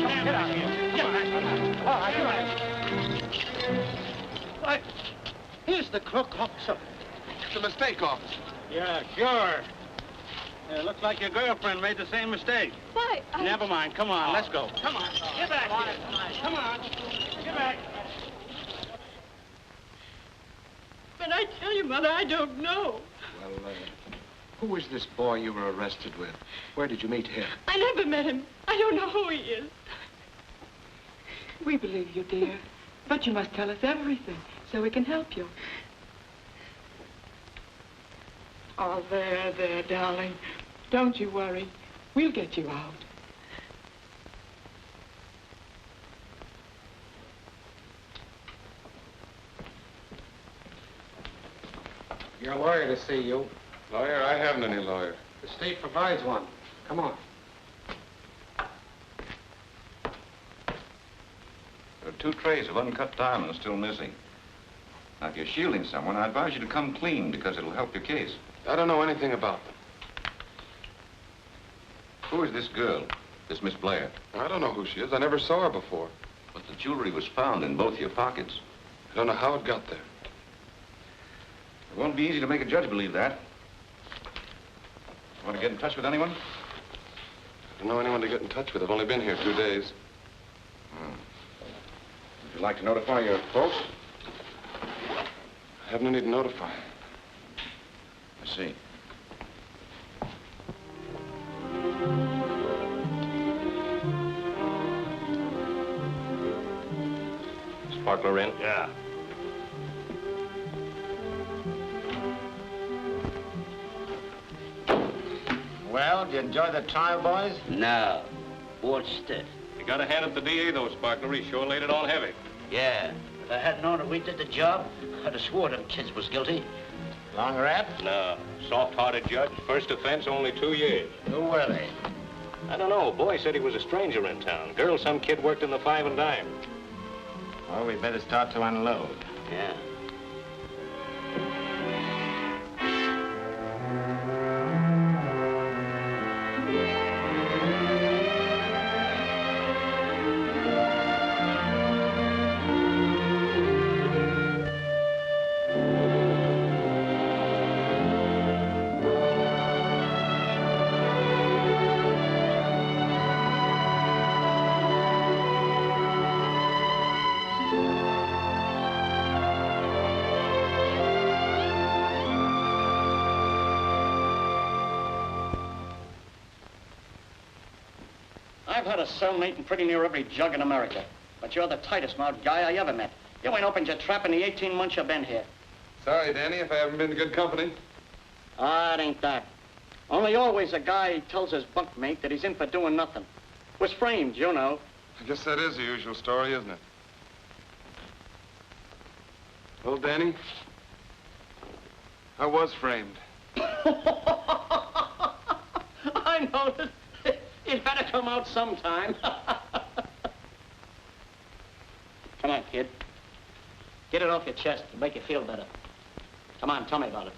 Get out of here. Get back. All right, get out. Why, here's the crook, officer. It's a mistake, officer. Yeah, sure. Looks like your girlfriend made the same mistake. Why? Never mind. Come on, let's go. Come on. Get back here. Come on. Get back. But I tell you, Mother, I don't know. Well, who is this boy you were arrested with? Where did you meet him? I never met him. I don't know who he is. We believe you, dear. But you must tell us everything so we can help you. Oh, there, darling. Don't you worry. We'll get you out. Your lawyer to see you. Lawyer? I haven't any lawyer. The state provides one. Come on. There are 2 trays of uncut diamonds still missing. Now, if you're shielding someone, I advise you to come clean because it'll help your case. I don't know anything about them. Who is this girl, this Miss Blair? I don't know who she is. I never saw her before. But the jewelry was found in both your pockets. I don't know how it got there. It won't be easy to make a judge believe that. Want to get in touch with anyone? I don't know anyone to get in touch with. I've only been here 2 days. Would you like to notify your folks? I haven't any to notify. I see. Sparkler in? Yeah. Well, did you enjoy the trial, boys? No. Board stiff. You gotta hand it to DA, though, Sparkler. He sure laid it on heavy. Yeah. If I had known that we did the job, I'd have swore them kids was guilty. Long rap? No. Soft-hearted judge. First offense, only 2 years. Who were they? I don't know. Boy said he was a stranger in town. Girl, some kid worked in the 5 and dime. Well, we better start to unload. Yeah. I've had a cellmate in pretty near every jug in America. But you're the tightest mouthed guy I ever met. You ain't opened your trap in the 18 months you've been here. Sorry, Danny, if I haven't been to good company. Ah, it ain't that. Only always a guy tells his bunkmate that he's in for doing nothing. Was framed, you know. I guess that is the usual story, isn't it? Well, Danny, I was framed. I noticed. It had to come out sometime. Come on, kid. Get it off your chest. It'll make you feel better. Come on, tell me about it.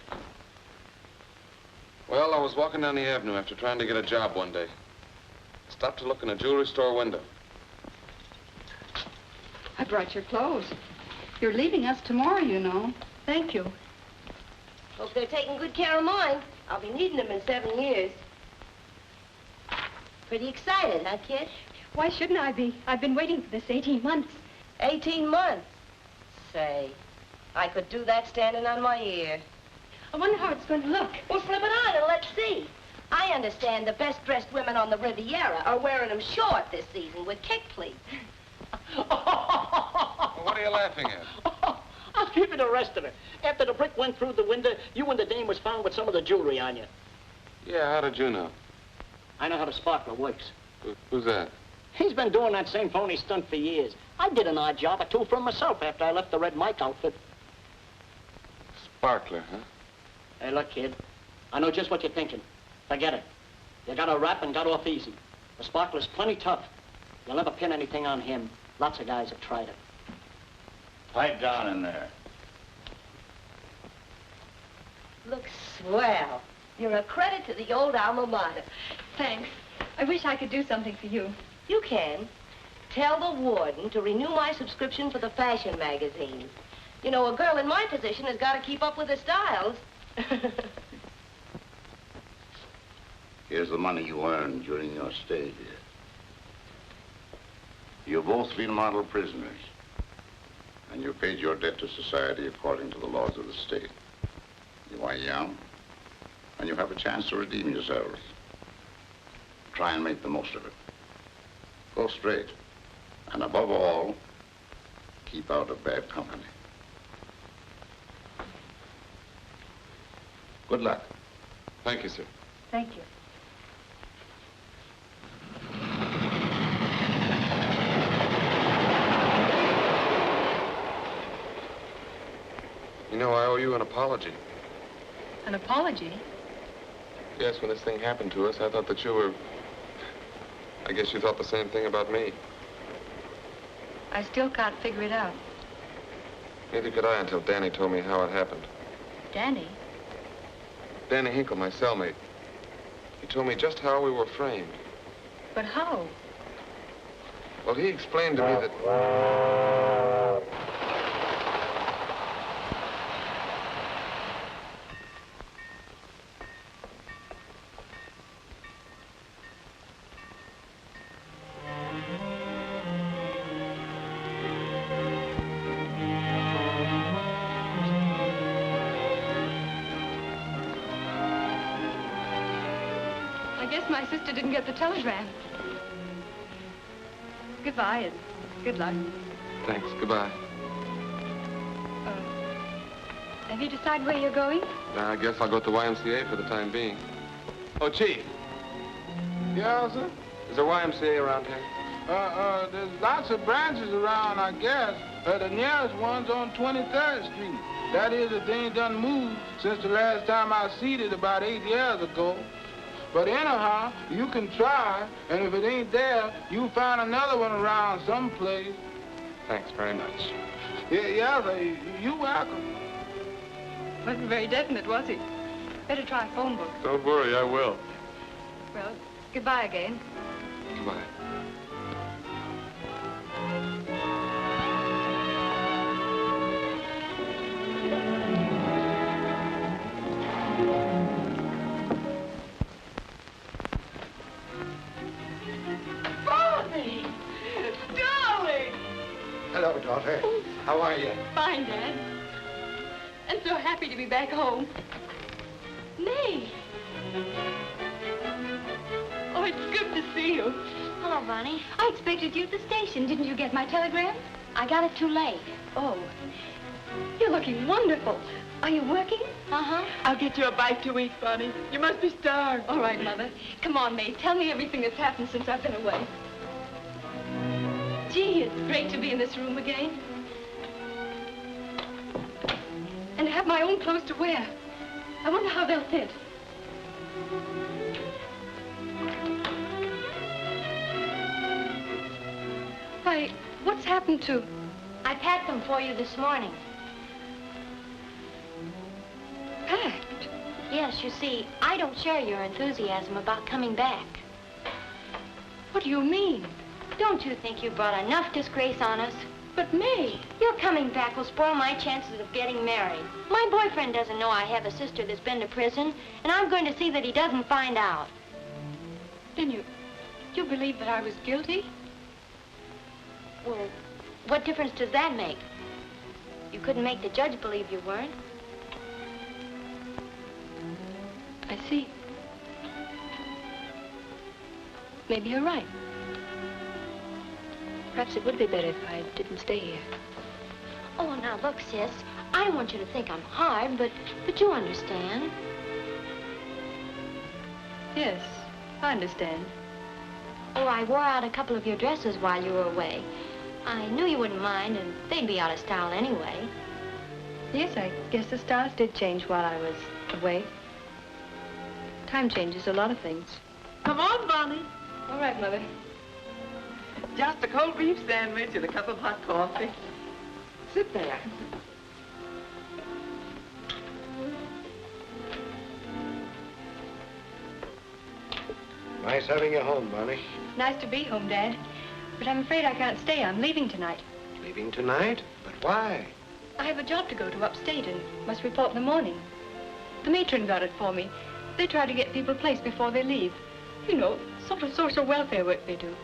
Well, I was walking down the avenue after trying to get a job one day. Stopped to look in a jewelry store window. I brought your clothes. You're leaving us tomorrow, you know. Thank you. Hope they're taking good care of mine. I'll be needing them in 7 years. Pretty excited, huh, kid? Why shouldn't I be? I've been waiting for this 18 months. 18 months? Say, I could do that standing on my ear. I wonder how it's going to look. Well, slip it on and let's see. I understand the best-dressed women on the Riviera are wearing them short this season with kick pleats. Well, what are you laughing at? I'll give you the rest of it. After the brick went through the window, you and the dame was found with some of the jewelry on you. Yeah, how did you know? I know how the sparkler works. Who's that? He's been doing that same phony stunt for years. I did an odd job or 2 for myself after I left the Red Mike outfit. Sparkler, huh? Hey, look, kid. I know just what you're thinking. Forget it. You got a rap and got off easy. The sparkler's plenty tough. You'll never pin anything on him. Lots of guys have tried it. Pipe down in there. Looks swell. You're a credit to the old alma mater. Thanks. I wish I could do something for you. You can. tell the warden to renew my subscription for the fashion magazines. You know, a girl in my position has got to keep up with the styles. Here's the money you earned during your stay here. You've both been model prisoners, and you paid your debt to society according to the laws of the state. You are young, and you have a chance to redeem yourselves. Try and make the most of it. Go straight, and above all, keep out of bad company. Good luck. Thank you, sir. Thank you. You know, I owe you an apology. An apology? Yes, when this thing happened to us, I thought that you were... I guess you thought the same thing about me. I still can't figure it out. Neither could I until Danny told me how it happened. Danny? Danny Hinkle, my cellmate. He told me just how we were framed. But how? Well, he explained to me that... I guess my sister didn't get the telegram. Goodbye and good luck. Thanks. Goodbye. Have you decided where you're going? I guess I'll go to YMCA for the time being. Oh, Chief. Yeah, sir? Is there YMCA around here? There's lots of branches around, I guess. The nearest one's on 23rd Street. That is, if they ain't done moved since the last time I seen it about 8 years ago. But anyhow, you can try, and if it ain't there, you find another one around someplace. Thanks very much. Yeah, sir, you welcome. Wasn't very definite, was he? Better try a phone book. Don't worry, I will. Well, goodbye again. Goodbye. Hello, daughter. How are you? Fine, Dad. I'm so happy to be back home. May. Oh, it's good to see you. Hello, Bonnie. I expected you at the station. Didn't you get my telegram? I got it too late. Oh. You're looking wonderful. Are you working? Uh-huh. I'll get you a bite to eat, Bonnie. You must be starved. All right, Mother. Come on, May. Tell me everything that's happened since I've been away. Gee, it's great to be in this room again. And to have my own clothes to wear. I wonder how they'll fit. Why, what's happened to... I packed them for you this morning. Packed? Yes, you see, I don't share your enthusiasm about coming back. What do you mean? Don't you think you brought enough disgrace on us? But May... Your coming back will spoil my chances of getting married. My boyfriend doesn't know I have a sister that's been to prison, and I'm going to see that he doesn't find out. Then you believe that I was guilty? Well, what difference does that make? You couldn't make the judge believe you weren't. I see. Maybe you're right. Perhaps it would be better if I didn't stay here. Oh, now look, sis. I don't want you to think I'm hard, but you understand. Yes, I understand. Oh, I wore out a couple of your dresses while you were away. I knew you wouldn't mind, and they'd be out of style anyway. Yes, I guess the styles did change while I was away. Time changes a lot of things. Come on, Bonnie. All right, Mother. Just a cold beef sandwich and a cup of hot coffee. Sit there. Nice having you home, Bonnie. Nice to be home, Dad. But I'm afraid I can't stay. I'm leaving tonight. Leaving tonight? But why? I have a job to go to upstate and must report in the morning. The matron got it for me. They try to get people placed before they leave. You know, sort of social welfare work they do.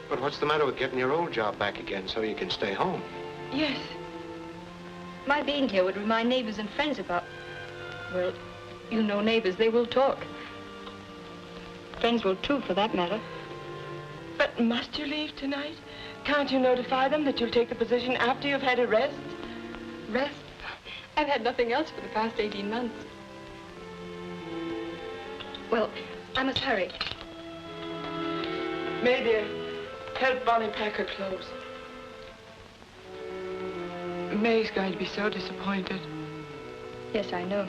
But what's the matter with getting your old job back again so you can stay home? Yes. My being here would remind neighbors and friends about... Well, you know neighbors, they will talk. Friends will too, for that matter. But must you leave tonight? Can't you notify them that you'll take the position after you've had a rest? Rest? I've had nothing else for the past 18 months. Well, I must hurry. May, dear, help Bonnie pack her clothes. May's going to be so disappointed. Yes, I know.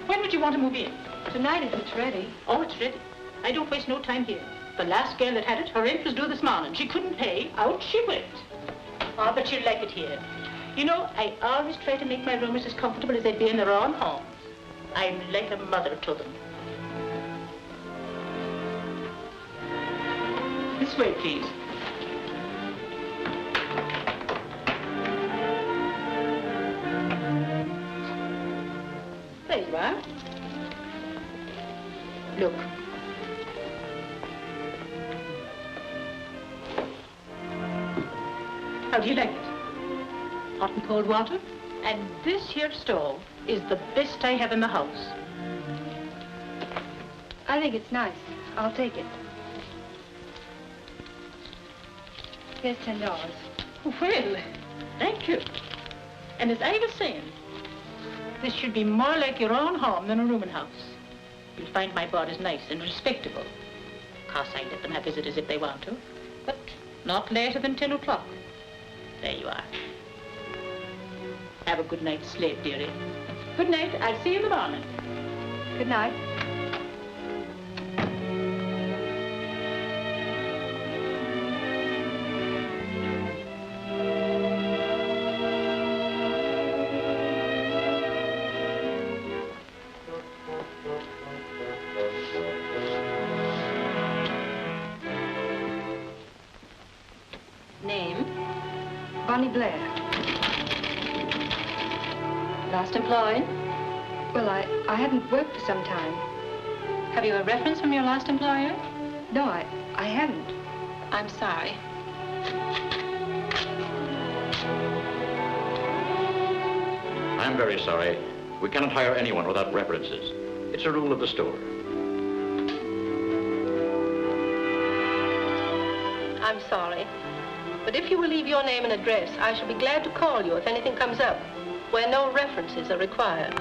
When would you want to move in? Tonight, if it's ready. Oh, it's ready. I don't waste no time here. The last girl that had it, her rent was due this morning. She couldn't pay. Out she went. Oh, but she'll like it here. You know, I always try to make my roomers as comfortable as they'd be in their own homes. I'm like a mother to them. This way, please. There you are. Look. How do you like it? Hot and cold water? And this here stove is the best I have in the house. I think it's nice. I'll take it. Here's $10. Well, thank you. And as I was saying, this should be more like your own home than a rooming house. You'll find my board is nice and respectable. Of course, I let them have visitors if they want to, but not later than 10 o'clock. There you are. Have a good night's sleep, dearie. Good night. I'll see you in the morning. Good night. Name? Bonnie Blair. Last employed? Well, I haven't worked for some time. Have you a reference from your last employer? No, I haven't. I'm sorry. I'm very sorry. We cannot hire anyone without references. It's a rule of the store. I'm sorry. But if you will leave your name and address, I shall be glad to call you if anything comes up where no references are required.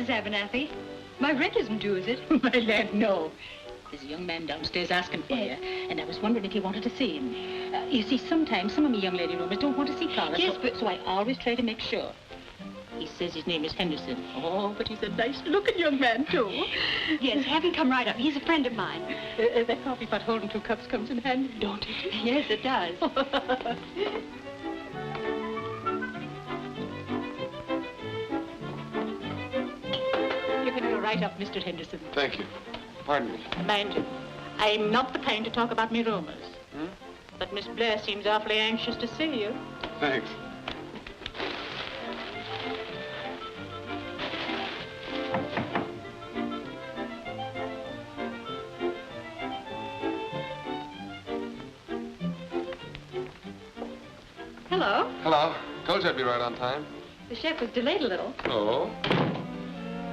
Abernathy. My rent isn't due, is it? My lad, no. There's a young man downstairs asking for you, and I was wondering if you wanted to see him. You see, sometimes some of me young lady roomers don't want to see callers. Yes, but... So I always try to make sure. He says his name is Henderson. Oh, but he's a nice-looking young man, too. Yes, have him come right up. He's a friend of mine. That coffee pot holding 2 cups comes in handy, don't it? Yes, it does. You can go right up, Mr. Henderson. Thank you. Pardon me. Mind you, I'm not the kind to talk about me rumors. Hmm? But Miss Blair seems awfully anxious to see you. Thanks. Hello. Hello. Told you I'd be right on time. The chef was delayed a little. Oh?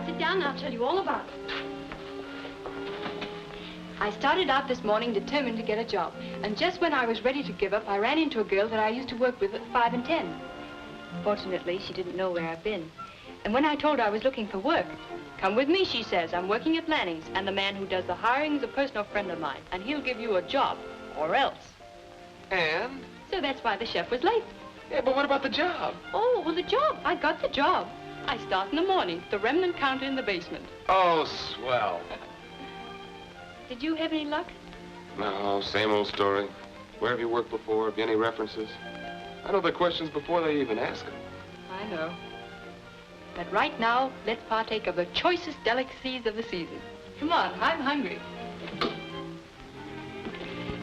Sit down and I'll tell you all about it. I started out this morning determined to get a job. And just when I was ready to give up, I ran into a girl that I used to work with at 5 and 10. Fortunately, she didn't know where I've been. And when I told her I was looking for work, come with me, she says. I'm working at Lanning's, and the man who does the hiring is a personal friend of mine, and he'll give you a job, or else. And? So that's why the chef was late. Yeah, but what about the job? Oh, well, the job. I got the job. I start in the morning, the remnant counter in the basement. Oh, swell. Did you have any luck? No, same old story. Where have you worked before? Have you any references? I know the questions before they even ask them. I know. But right now, let's partake of the choicest delicacies of the season. Come on, I'm hungry.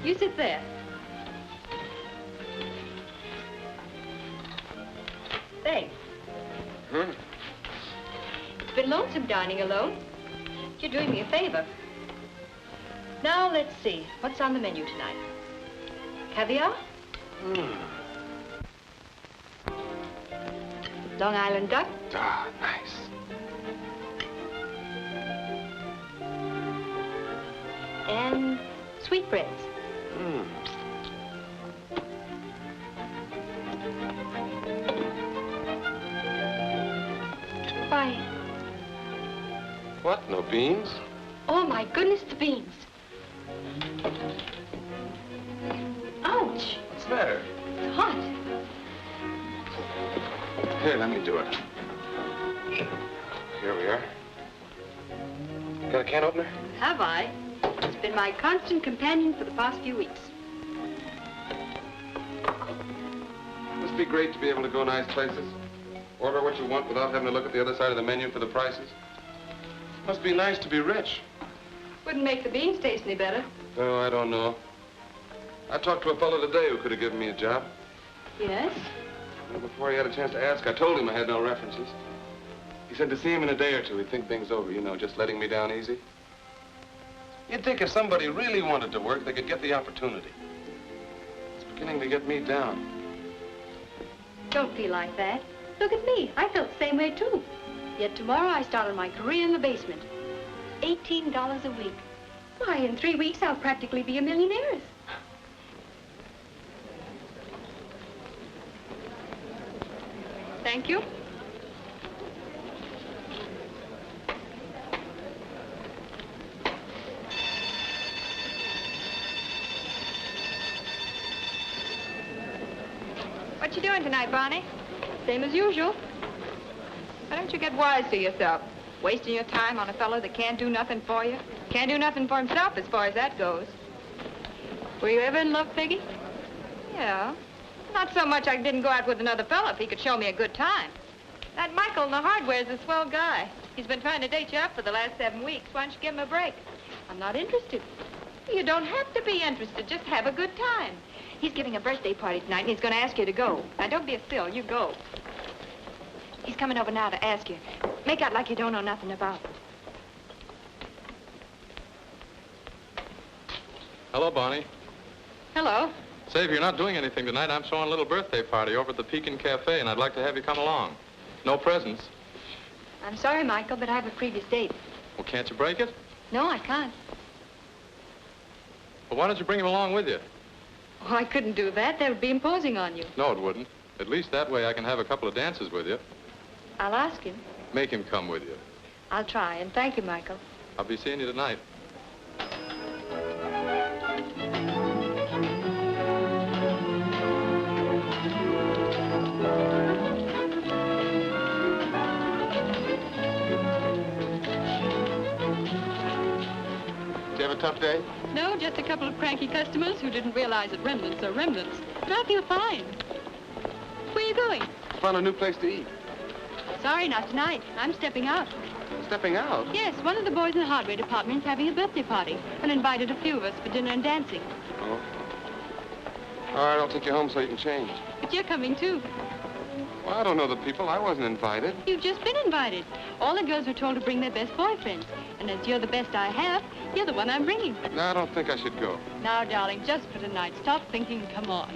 You sit there. Thanks. Hmm? It's been lonesome dining alone. You're doing me a favor. Now, let's see. What's on the menu tonight? Caviar? Long Island duck? Ah, nice. And sweetbreads. Why? What? No beans? Oh, my goodness, the beans. Ouch. What's the matter? It's hot. Here, let me do it. Here we are. Got a can opener? Have I? It's been my constant companion for the past few weeks. Must be great to be able to go nice places. Order what you want without having to look at the other side of the menu for the prices. Must be nice to be rich. Wouldn't make the beans taste any better. Oh, I don't know. I talked to a fellow today who could have given me a job. Yes? Well, before he had a chance to ask, I told him I had no references. He said to see him in a day or two, he'd think things over, you know, just letting me down easy. You'd think if somebody really wanted to work, they could get the opportunity. It's beginning to get me down. Don't feel like that. Look at me. I felt the same way, too. Yet tomorrow I start on my career in the basement. $18 a week. Why, in 3 weeks, I'll practically be a millionaire. Thank you. What you doing tonight, Bonnie? Same as usual. Why don't you get wise to yourself? Wasting your time on a fellow that can't do nothing for you. Can't do nothing for himself as far as that goes. Were you ever in love, Peggy? Yeah. Not so much I didn't go out with another fella if he could show me a good time. That Michael in the hardware's a swell guy. He's been trying to date you up for the last 7 weeks. Why don't you give him a break? I'm not interested. You don't have to be interested. Just have a good time. He's giving a birthday party tonight, and he's going to ask you to go. Now, don't be a still. You go. He's coming over now to ask you. Make out like you don't know nothing about it. Hello, Bonnie. Hello. Say, if you're not doing anything tonight, I'm throwing a little birthday party over at the Pekin Cafe, and I'd like to have you come along. No presents. I'm sorry, Michael, but I have a previous date. Well, can't you break it? No, I can't. Well, why don't you bring him along with you? Oh, I couldn't do that. That would be imposing on you. No, it wouldn't. At least that way I can have a couple of dances with you. I'll ask him. Make him come with you. I'll try, and thank you, Michael. I'll be seeing you tonight. tough day? No, just a couple of cranky customers who didn't realize that remnants are remnants. But I feel fine. Where are you going? Found a new place to eat. Sorry, not tonight. I'm stepping out. Stepping out? Yes, one of the boys in the hardware department is having a birthday party and invited a few of us for dinner and dancing. Oh. All right, I'll take you home so you can change. But you're coming, too. Well, I don't know the people. I wasn't invited. You've just been invited. All the girls were told to bring their best boyfriends. And as you're the best I have, you're the one I'm bringing. No, I don't think I should go. Now, darling, just for tonight. Stop thinking and come on.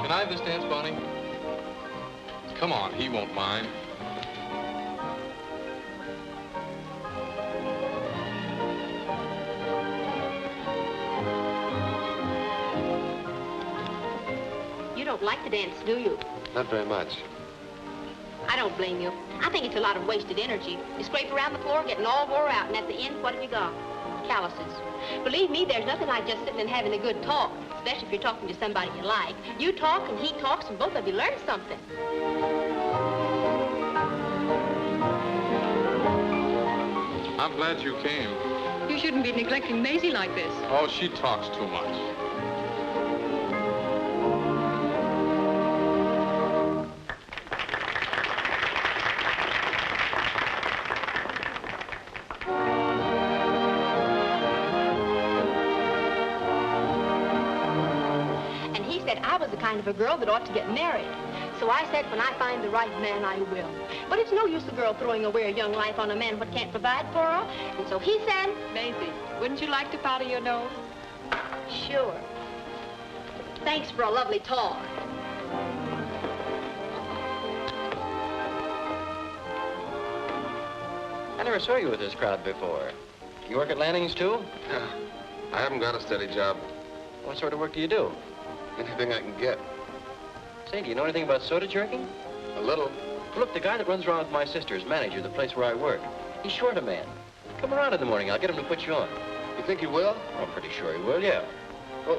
Can I have this dance, Bonnie? Come on, he won't mind. You don't like to dance, do you? Not very much. I don't blame you. I think it's a lot of wasted energy. You scrape around the floor, getting all wore out, and at the end, what have you got? Calluses. Believe me, there's nothing like just sitting and having a good talk, especially if you're talking to somebody you like. You talk and he talks, and both of you learn something. I'm glad you came. You shouldn't be neglecting Maisie like this. Oh, she talks too much. And he said I was the kind of a girl that ought to get married. So I said, when I find the right man, I will. But it's no use a girl throwing away her young life on a man what can't provide for her. And so he said... Maisie, wouldn't you like to powder your nose? Sure. Thanks for a lovely talk. I never saw you with this crowd before. You work at Lanning's, too? Yeah. I haven't got a steady job. What sort of work do you do? Anything I can get. Say, do you know anything about soda jerking? A little. Look, the guy that runs around with my sister is manager of the place where I work. He's short a man. Come around in the morning. I'll get him to put you on. You think he will? Oh, I'm pretty sure he will, yeah. Well,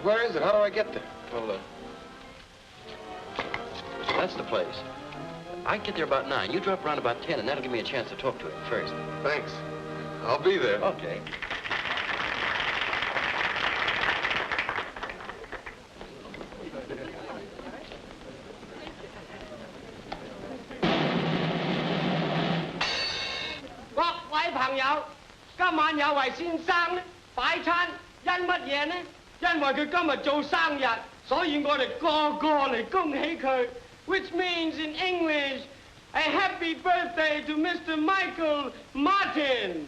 where is it? How do I get there? Well, that's the place. I can get there about 9. You drop around about 10, and that'll give me a chance to talk to him first. Thanks. I'll be there. Okay. Which means in English, a happy birthday to Mr. Michael Martin.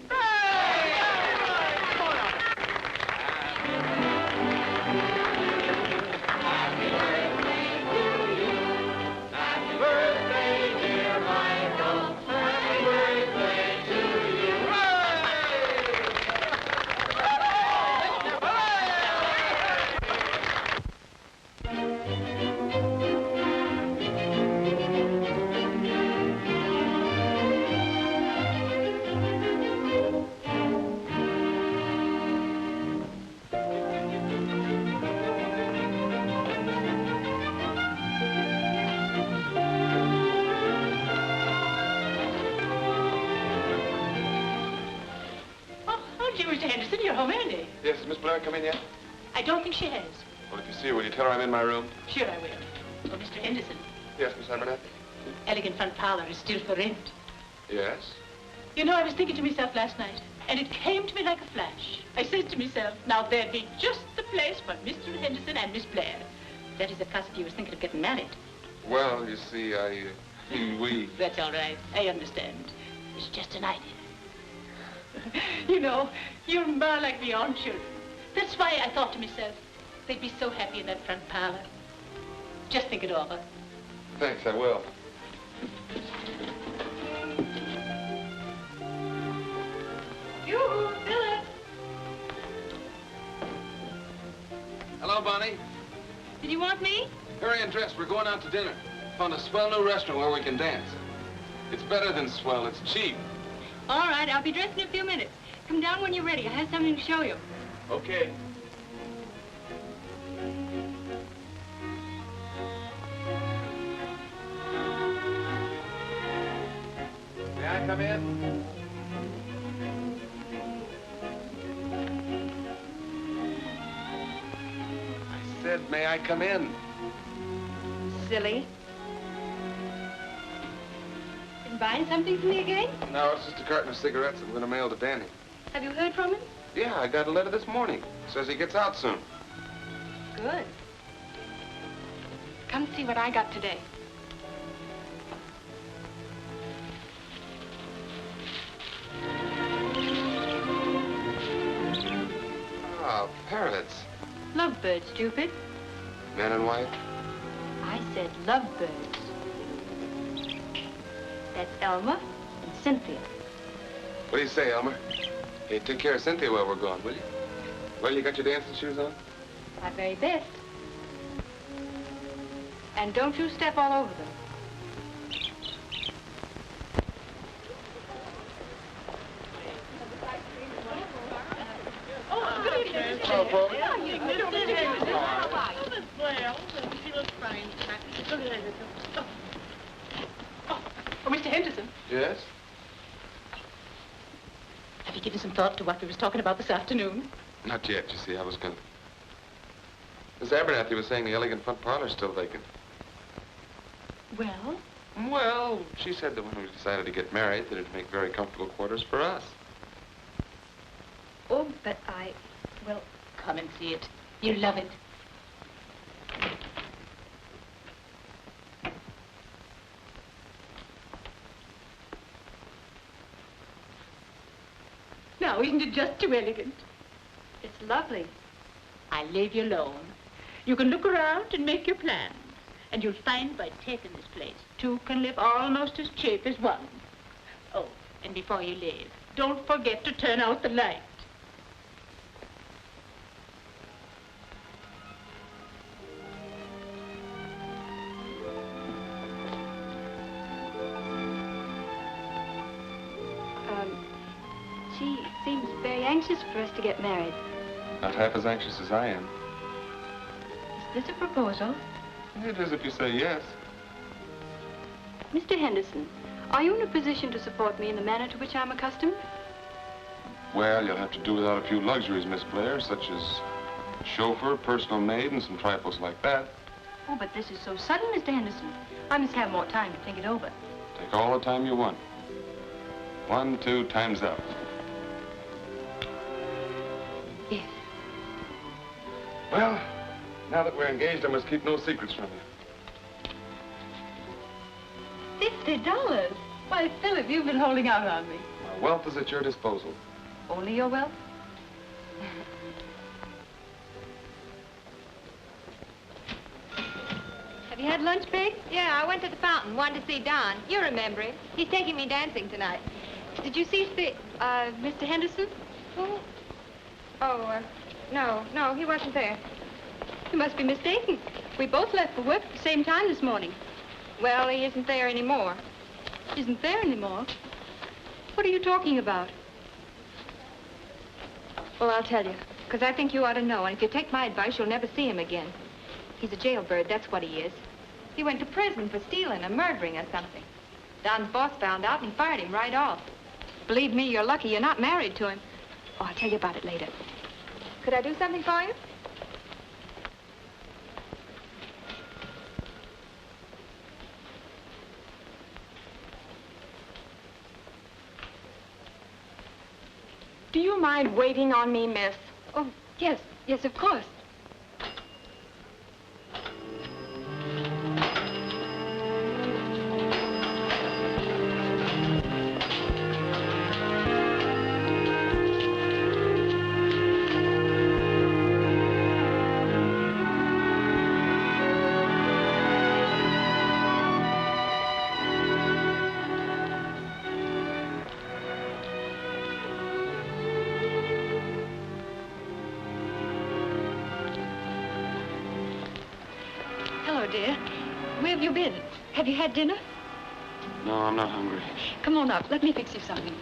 Mr. Henderson, you're home early. Yes, has Miss Blair come in yet? I don't think she has. Well, if you see her, will you tell her I'm in my room? Sure I will. Oh, Mr. Henderson, Yes, Miss Abernathy? elegant front parlor is still for rent. Yes? You know, I was thinking to myself last night, and it came to me like a flash. I said to myself, now there'd be just the place for Mr. Henderson and Miss Blair. That is, if possibly you was thinking of getting married. Well, you see, we... That's all right. I understand. It's just an idea. You know, you're more like my own children. That's why I thought to myself, they'd be so happy in that front parlor. Just think it over. Thanks, I will. You, Philip. Hello, Bonnie. Did you want me? Hurry and dress. We're going out to dinner. Found a swell new restaurant where we can dance. It's better than swell. It's cheap. All right, I'll be dressed in a few minutes. Come down when you're ready. I have something to show you. Okay. May I come in? I said, may I come in? Silly. Been buying something for me again? No, it's just a carton of cigarettes I'm going to mail to Danny. Have you heard from him? Yeah, I got a letter this morning. Says he gets out soon. Good. Come see what I got today. Ah, parrots. Lovebirds, stupid. Man and wife? I said lovebirds. That's Elmer and Cynthia. What do you say, Elmer? Hey, take care of Cynthia while we're gone, will you? Well, you got your dancing shoes on? My very best. And don't you step all over them. Oh, good evening. Hello, folks. She looks fine. Look at her. Oh, Mr. Henderson, Yes? have you given some thought to what we was talking about this afternoon? Not yet, you see. I was gonna... Miss Abernathy was saying the elegant front parlor's still vacant. Well? Well, she said that when we decided to get married, that it'd make very comfortable quarters for us. Oh, but well... Come and see it. You'll love it. Now, isn't it just too elegant? It's lovely. I'll leave you alone. You can look around and make your plans. And you'll find by taking this place, two can live almost as cheap as one. Oh, and before you leave, don't forget to turn out the light. She seems very anxious for us to get married. Not half as anxious as I am. Is this a proposal? It is if you say yes. Mr. Henderson, are you in a position to support me in the manner to which I'm accustomed? Well, you'll have to do without a few luxuries, Miss Blair, such as chauffeur, personal maid, and some trifles like that. Oh, but this is so sudden, Mr. Henderson. I must have more time to think it over. Take all the time you want. 1, 2, time's up. Yes. Well, now that we're engaged, I must keep no secrets from you. $50? Why, Philip, you've been holding out on me. My wealth is at your disposal. Only your wealth? Have you had lunch, Peg? Yeah, I went to the fountain, wanted to see Don. You remember him. He's taking me dancing tonight. Did you see Mr. Henderson? Who? Oh, no, he wasn't there. You must be mistaken. We both left for work at the same time this morning. Well, he isn't there anymore. Isn't there anymore? What are you talking about? Well, I'll tell you, because I think you ought to know, and if you take my advice, you'll never see him again. He's a jailbird, that's what he is. He went to prison for stealing or murdering or something. Don's boss found out and he fired him right off. Believe me, you're lucky you're not married to him. Oh, I'll tell you about it later. Could I do something for you? Do you mind waiting on me, miss? Oh, yes, of course. dear. Where have you been? Have you had dinner? No, I'm not hungry. Come on up. Let me fix you something.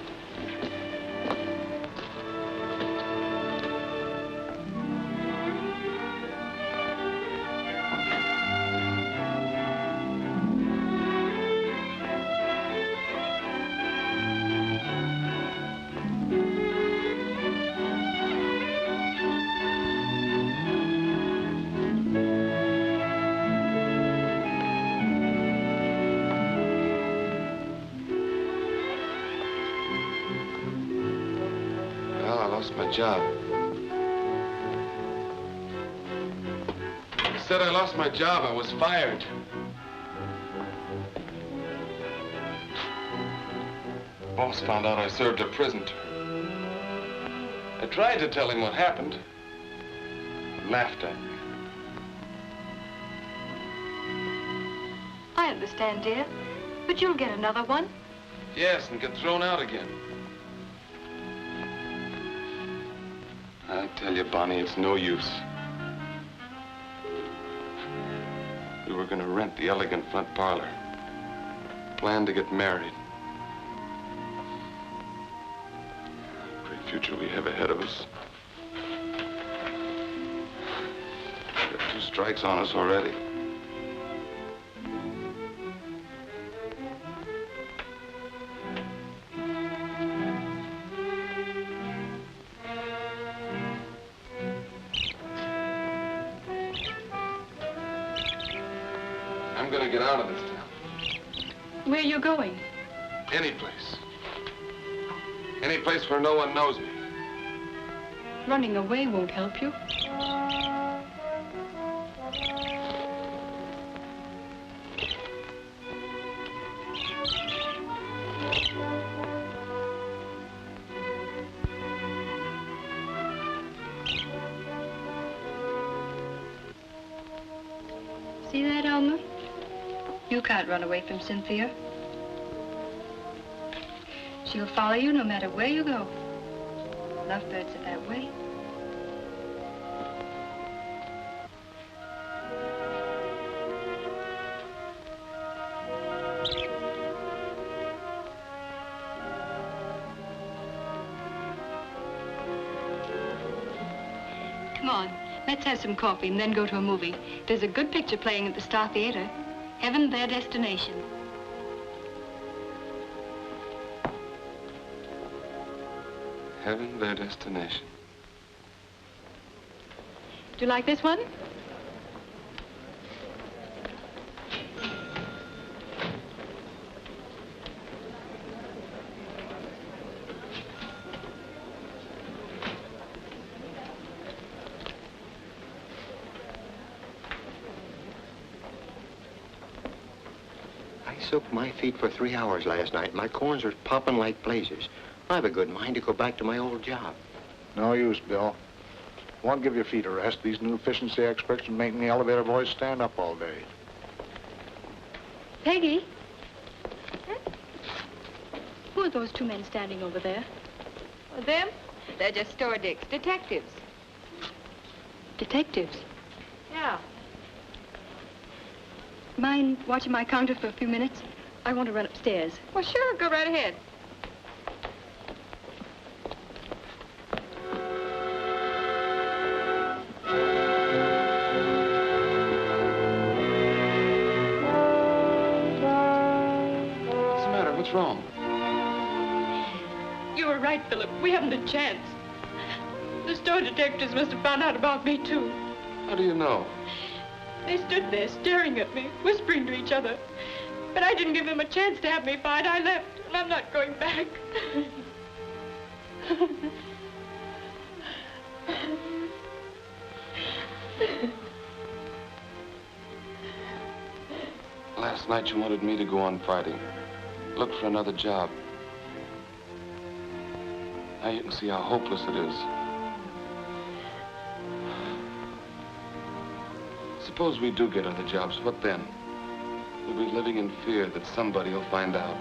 Well, I lost my job. I said I lost my job. I was fired. Boss found out I served a prison term. I tried to tell him what happened. He laughed at me. I understand, dear. But you'll get another one. Yes, and get thrown out again. I tell you, Bonnie, it's no use. We were going to rent the elegant front parlor. Planned to get married. Great future we have ahead of us. Got 2 strikes on us already. I'm gonna get out of this town. Where are you going? Any place. Any place where no one knows me. Running away won't help you. See that, Alma? You can't run away from Cynthia. She'll follow you no matter where you go. Lovebirds are that way. Come on, let's have some coffee and then go to a movie. There's a good picture playing at the Star Theater. Heaven, Their Destination. Heaven, Their Destination. Do you like this one? I soaked my feet for 3 hours last night. My corns are popping like blazes. I have a good mind to go back to my old job. No use, Bill. Won't give your feet a rest. These new efficiency experts are making the elevator boys stand up all day. Peggy? Who are those 2 men standing over there? Them? They're just store dicks. Detectives. Detectives? Yeah. Mind watching my counter for a few minutes? I want to run upstairs. Well, sure. Go right ahead. What's the matter? What's wrong? You were right, Philip. We haven't a chance. The store detectives must have found out about me, too. How do you know? They stood there staring at me, whispering to each other. But I didn't give them a chance to have me fired. I left, and I'm not going back. Last night you wanted me to go on fighting. Look for another job. Now you can see how hopeless it is. Suppose we do get other jobs, what then? We'll be living in fear that somebody will find out.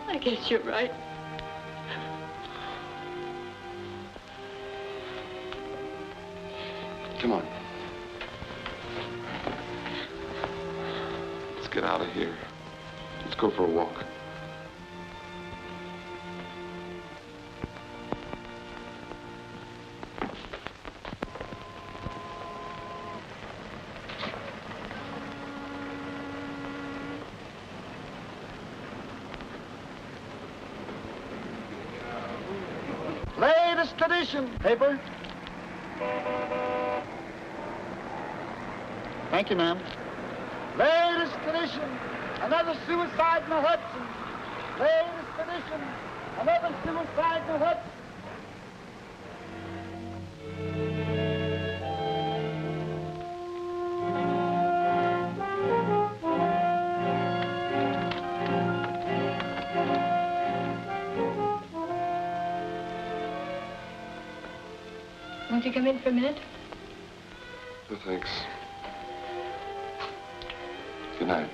I guess you're right. Come on. get out of here. Let's go for a walk. Latest tradition. Paper. Thank you, ma'am. Latest tradition. Another suicide in the Hudson. Latest tradition. Another suicide in the Hudson. Won't you come in for a minute? No, thanks. Good night.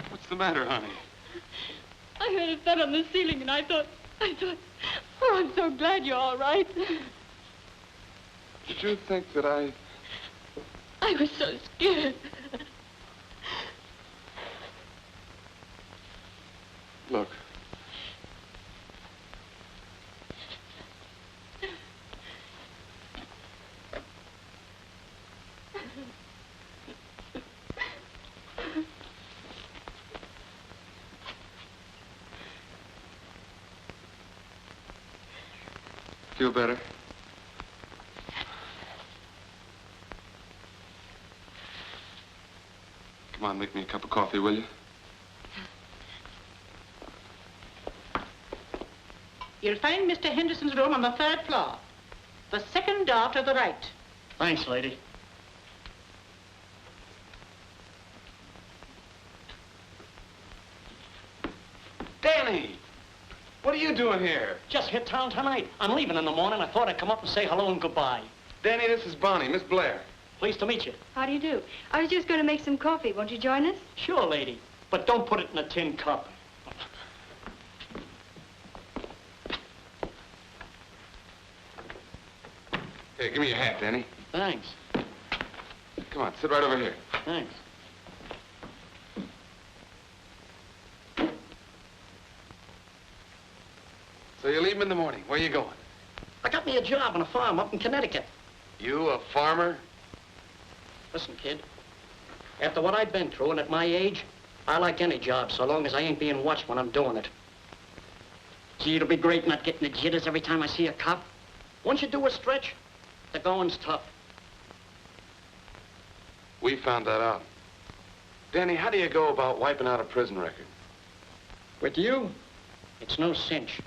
What's the matter, honey? I heard a thud on the ceiling, and I thought, oh, I'm so glad you're all right. Did you think that I was so scared. Look. Feel better? Come on, make me a cup of coffee, will you? You'll find Mr. Henderson's room on the 3rd floor. The second door to the right. Thanks, lady. Danny! What are you doing here? Just hit town tonight. I'm leaving in the morning. I thought I'd come up and say hello and goodbye. Danny, this is Bonnie, Miss Blair. Pleased to meet you. How do you do? I was just going to make some coffee. Won't you join us? Sure, lady. But don't put it in a tin cup. Here, give me your hat, Danny. Thanks. Come on, sit right over here. Thanks. So you leave him in the morning. Where you going? I got me a job on a farm up in Connecticut. You, a farmer? Listen, kid. After what I've been through, and at my age, I like any job so long as I ain't being watched when I'm doing it. Gee, it'll be great not getting the jitters every time I see a cop. Once you do a stretch, the going's tough. We found that out. Danny, how do you go about wiping out a prison record? With you, it's no cinch.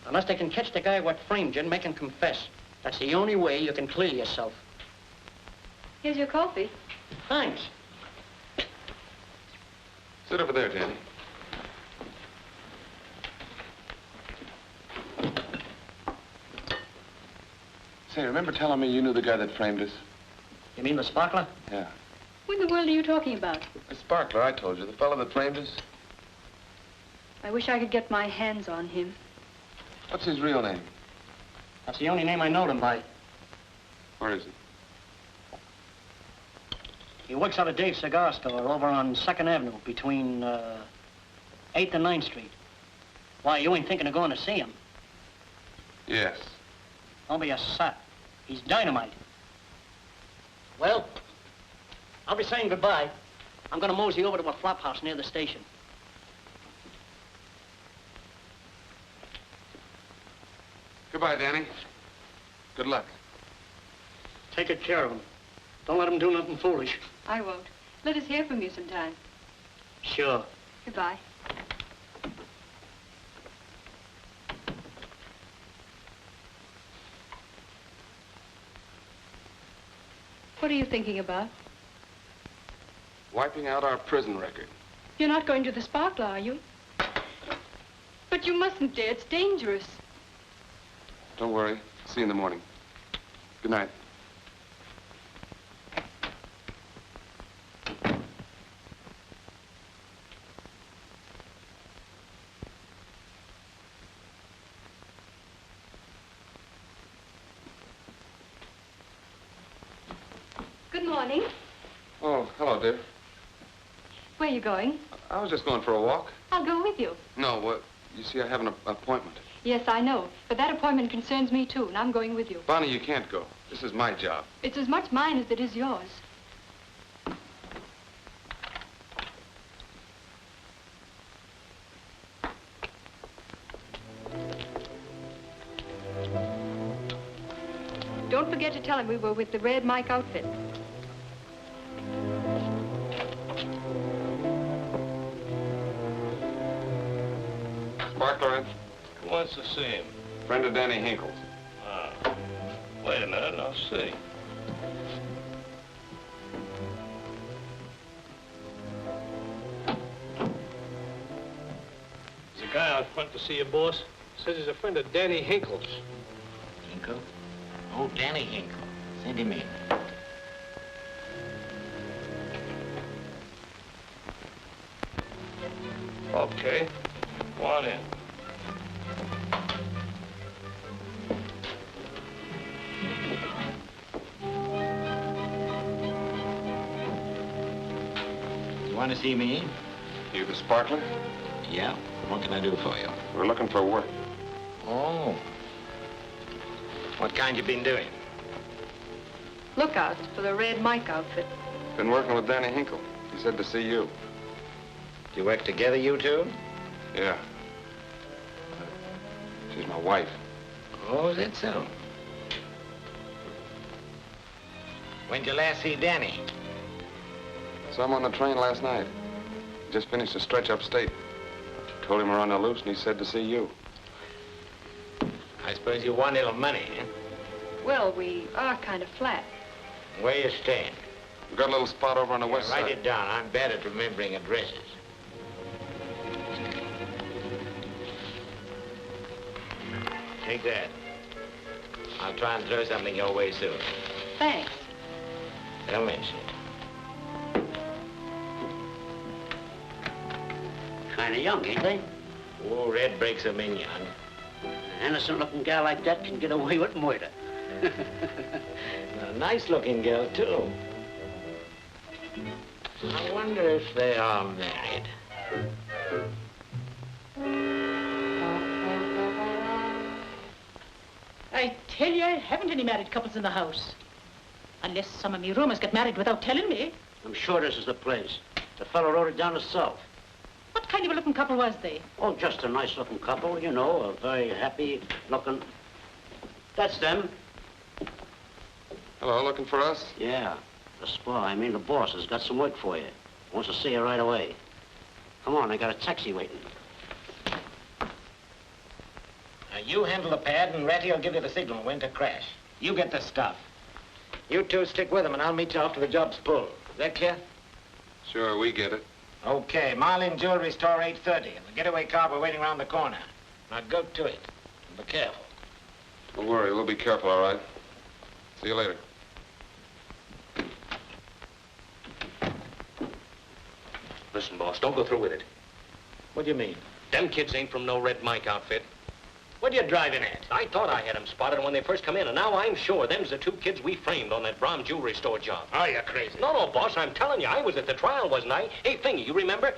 Unless they can catch the guy what framed you and make him confess. That's the only way you can clear yourself. Here's your coffee. Thanks. Sit over there, Danny. Say, remember telling me you knew the guy that framed us? You mean the sparkler? Yeah. Who in the world are you talking about? The sparkler, I told you. The fellow that framed us. I wish I could get my hands on him. What's his real name? That's the only name I know him by. Where is he? He works out of Dave's cigar store over on 2nd Avenue between 8th and 9th Street. Why, you ain't thinking of going to see him? Yes. Don't be a sot. He's dynamite. Well, I'll be saying goodbye. I'm gonna mosey over to a flop house near the station. Goodbye, Danny. Good luck. Take good care of him. Don't let him do nothing foolish. I won't. Let us hear from you sometime. Sure. Goodbye. What are you thinking about? Wiping out our prison record. You're not going to the Sparkler, are you? But you mustn't dare. It's dangerous. Don't worry. See you in the morning. Good night. Good morning. Oh, hello, dear. Where are you going? I was just going for a walk. I'll go with you. No, you see, I have an appointment. Yes, I know. But that appointment concerns me, too, and I'm going with you. Bonnie, you can't go. This is my job. It's as much mine as it is yours. Don't forget to tell him we were with the Red Mike outfit. Sparkler in? Who wants to see him? Friend of Danny Hinkle's. Ah. Wait a minute, I'll see. There's a guy out front to see your boss. Says he's a friend of Danny Hinkle's. Hinkle? Oh, Danny Hinkle. Send him in. Okay. Go on in. You want to see me? You the Sparkler? Yeah. What can I do for you? We're looking for work. Oh. What kind you been doing? Lookouts for the Red Mike outfit. Been working with Danny Hinkle. He said to see you. Do you work together, you two? Yeah. She's my wife. Oh, is that so? When'd you last see Danny? Saw him on the train last night. Just finished a stretch upstate. Told him we're on the loose, and he said to see you. I suppose you want a little money, eh? Well, we are kind of flat. Where you staying? We've got a little spot over on the west side. Write it down. I'm bad at remembering addresses. Take that. I'll try and throw something your way soon. Thanks. Don't mention it. Kind of young, ain't they? Oh, Red breaks them in young. An innocent-looking gal like that can get away with murder. A nice-looking girl, too. I wonder if they are married. I tell you, I haven't any married couples in the house. Unless some of me roomers get married without telling me. I'm sure this is the place. The fellow wrote it down himself. What kind of a looking couple was they? Oh, just a nice-looking couple, you know, a very happy-looking... That's them. Hello, looking for us? Yeah. The the boss, has got some work for you. Wants to see you right away. Come on, I got a taxi waiting. Now, you handle the pad, and Ratty will give you the signal when to crash. You get the stuff. You two stick with him, and I'll meet you after the job's pulled. Is that clear? Sure, we get it. Okay, Marlin Jewelry Store, 8:30. And the getaway car we're waiting around the corner. Now, go to it. And be careful. Don't worry, we'll be careful, all right? See you later. Listen, boss, don't go through with it. What do you mean? Them kids ain't from no Red Mike outfit. What are you driving at? I thought I had them spotted when they first come in, and now I'm sure them's the two kids we framed on that Brom jewelry store job. Oh, you're crazy. No, boss, I'm telling you, I was at the trial, wasn't I? Hey, Fingy, you remember?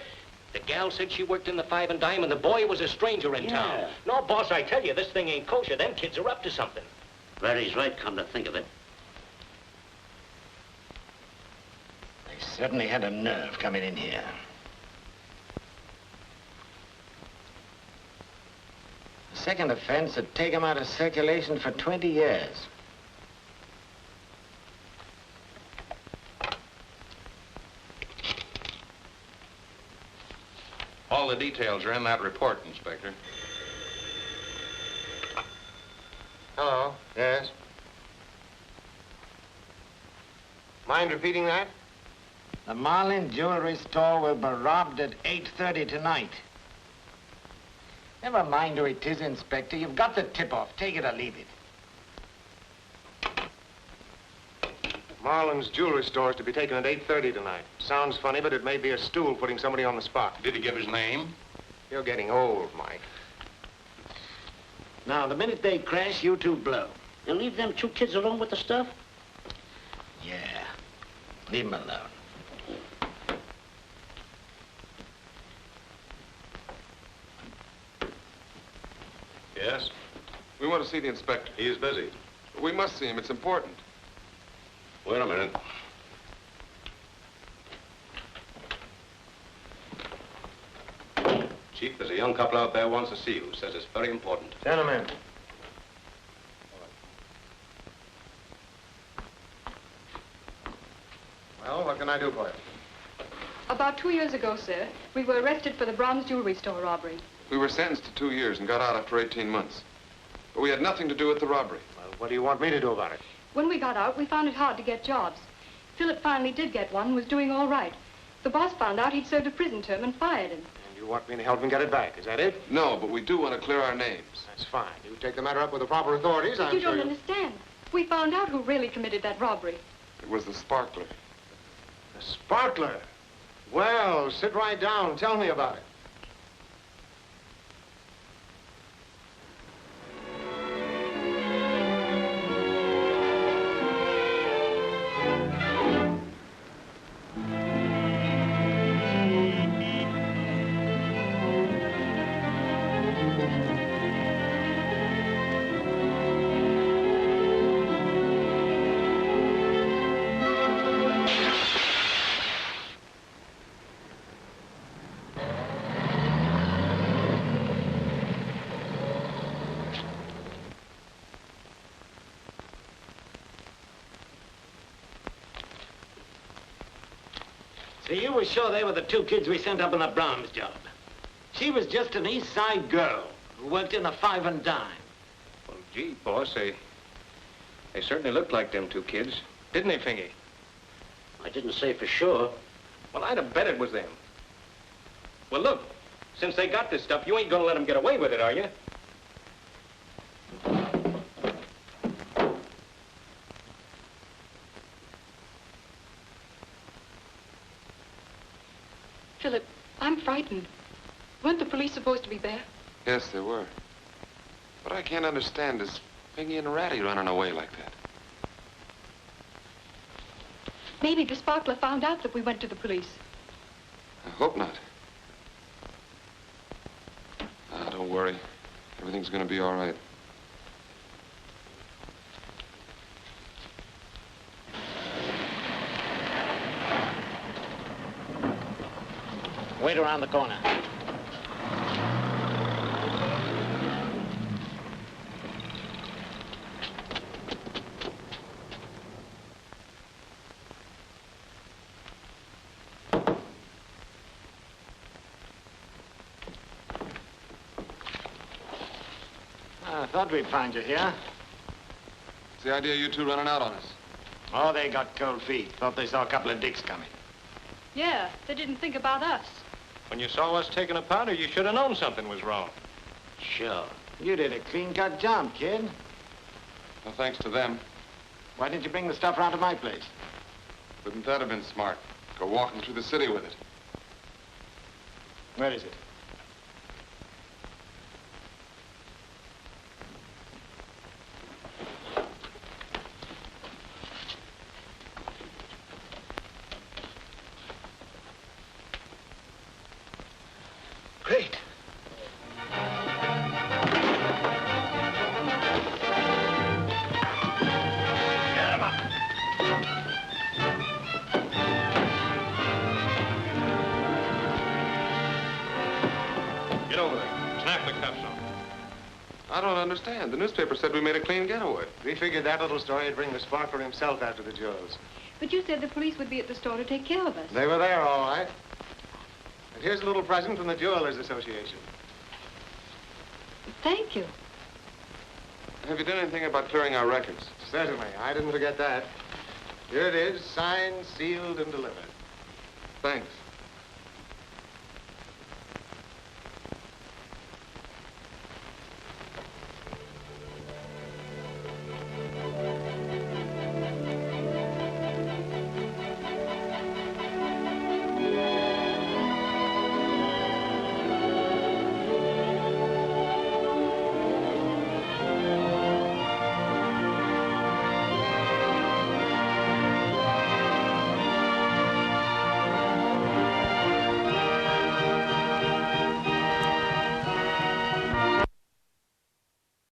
The gal said she worked in the Five and Dime, and the boy was a stranger in town. No, boss, I tell you, this thing ain't kosher. Them kids are up to something. Ratty's right, come to think of it. They certainly had a nerve coming in here. second offense would take him out of circulation for 20 years. All the details are in that report, Inspector. Hello. Yes? Mind repeating that? The Marlin jewelry store will be robbed at 8:30 tonight. Never mind who it is, Inspector. You've got the tip-off. Take it or leave it. Marlin's jewelry store is to be taken at 8:30 tonight. Sounds funny, but it may be a stool putting somebody on the spot. Did he give his name? You're getting old, Mike. Now, the minute they crash, you two blow. And leave them two kids alone with the stuff? Yeah. Leave them alone. Yes? We want to see the inspector. He is busy. We must see him. It's important. Wait a minute. Chief, there's a young couple out there wants to see you. Says it's very important. Gentlemen. Well, what can I do for you? About 2 years ago, sir, we were arrested for the bronze jewelry store robbery. We were sentenced to 2 years and got out after 18 months. But we had nothing to do with the robbery. Well, what do you want me to do about it? When we got out, we found it hard to get jobs. Philip finally did get one and was doing all right. The boss found out he'd served a prison term and fired him. And you want me to help him get it back, is that it? No, but we do want to clear our names. That's fine. You take the matter up with the proper authorities, But I'm you sure don't understand. We found out who really committed that robbery. It was the sparkler. The sparkler? Well, sit right down and tell me about it. So you were sure they were the two kids we sent up on the Brahms job? She was just an East Side girl who worked in a 5 and dime. Well, gee, boss, they certainly looked like them two kids. Didn't they, Fingy? I didn't say for sure. Well, I'd have bet it was them. Well, look, since they got this stuff, you ain't gonna let them get away with it, are you? Philip, I'm frightened. Weren't the police supposed to be there? Yes, they were. What I can't understand is Fingy and Ratty running away like that. Maybe the sparkler found out that we went to the police. I hope not. Don't worry. Everything's gonna be all right. Wait around the corner. I thought we'd find you here. What's the idea of you two running out on us? Oh, they got cold feet. Thought they saw a couple of dicks coming. Yeah, they didn't think about us. When you saw us taking a powder, you should have known something was wrong. Sure. You did a clean-cut job, kid. Well, thanks to them. Why didn't you bring the stuff round to my place? Wouldn't that have been smart? Go walking through the city with it. Where is it? Great. Get over there. Snap the cuffs on. I don't understand. The newspaper said we made a clean getaway. We figured that little story would bring the sparkler himself after the jewels. But you said the police would be at the store to take care of us. They were there, all right. And here's a little present from the Jewelers Association. Thank you. Have you done anything about clearing our records? Certainly. I didn't forget that. Here it is, signed, sealed, and delivered. Thanks.